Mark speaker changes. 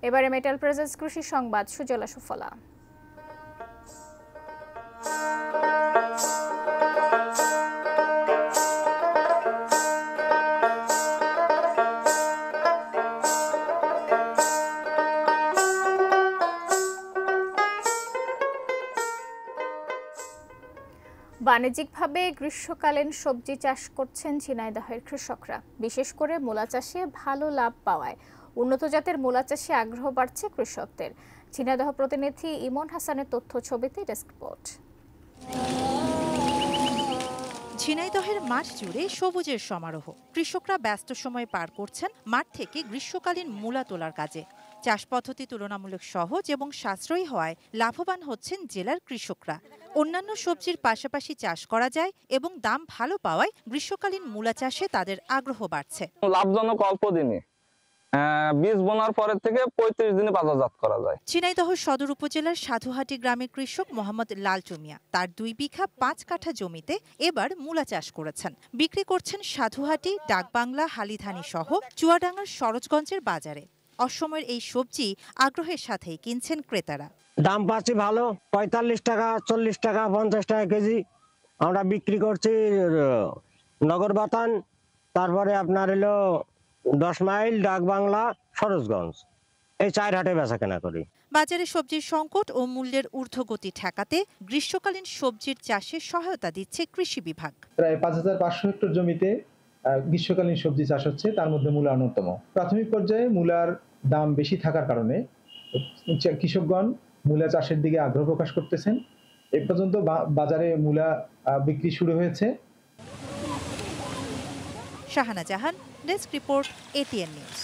Speaker 1: এবারে metal presence কৃষি সংবাদ, সুজলা সুফলা। বাণিজ্যিকভাবে গ্রীষ্মকালীন সবজি চাষ করছেন ঝিনাইদহের কৃষকরা। বিশেষ করে মূলা চাষে ভালো লাভ পাওয়ায় উন্নত জাতের মূলা চাষে আগ্রহ বাড়ছে কৃষকদের। ঝিনাইদহ প্রতিনিধি ইমন হাসানের তথ্য ছবিতে ডেস্ক রিপোর্ট।
Speaker 2: ঝিনাইদহের মাঠ জুড়ে সবুজের সমারোহ। কৃষকরা ব্যস্ত সময় পার করছেন মাঠ থেকে গ্রীষ্মকালীন মূলা তোলার কাজে। চাষ পদ্ধতি তুলনামূলক সহজ এবং সাশ্রয়ী হওয়ায় লাভবান হচ্ছেন জেলার কৃষকরা। অন্যান্য সবজির পাশাপাশি চাষ করা যায় এবং দাম ভালো পাওয়ায় গ্রীষ্মকালীন মূলা চাষে তাদের আগ্রহ বাড়ছে।
Speaker 3: লাভজনক অল্প দিনে, বীজ বোনার পরের থেকে 35 দিনে বাজারজাত করা যায়।
Speaker 2: ঝিনাইদহ সদর উপজেলার সাধুহাটি গ্রামের কৃষক মোহাম্মদ লালটু মিয়া তার 2 বিঘা 5 কাঠা জমিতে এবার মূলা চাষ করেছেন। বিক্রি করছেন সাধুহাটি, ডাকবাংলা, হালিধানি সহ চুয়াডাঙ্গার সরোজগঞ্জের বাজারে। অসময়ের এই সবজি আগ্রহের সাথেই কিনছেন ক্রেতারা।
Speaker 4: দাম পাচ্ছি ভালো, 45 টাকা, 40 টাকা, 50 টাকা কেজি। আমরা বিক্রি করছি নগর বাতান, তারপরে আপনার হলো 10 মাইল, ডাকবাংলা, সরোজগঞ্জ, এই 4 হাটে বেচা কেনা করি।
Speaker 2: বাজারে সবজির সংকট ও মূল্যের ঊর্ধ্বগতি ঠেকাতে গ্রীষ্মকালীন সবজির চাষে সহায়তা দিচ্ছে কৃষি বিভাগ।
Speaker 5: প্রায় 5500 হেক্টর জমিতে গ্রীষ্মকালীন সবজি চাষ হচ্ছে, তার মধ্যে মূলা অন্যতম। প্রাথমিক পর্যায়ে মূলার দাম বেশি থাকার কারণে কৃষকগণ মূলা চাষের দিকে আগ্রহ প্রকাশ করতেছেন। এ পর্যন্ত বাজারে মূলা বিক্রি শুরু হয়েছে।
Speaker 2: শাহানা জাহান, ডেস্ক রিপোর্ট, এটিএন নিউজ।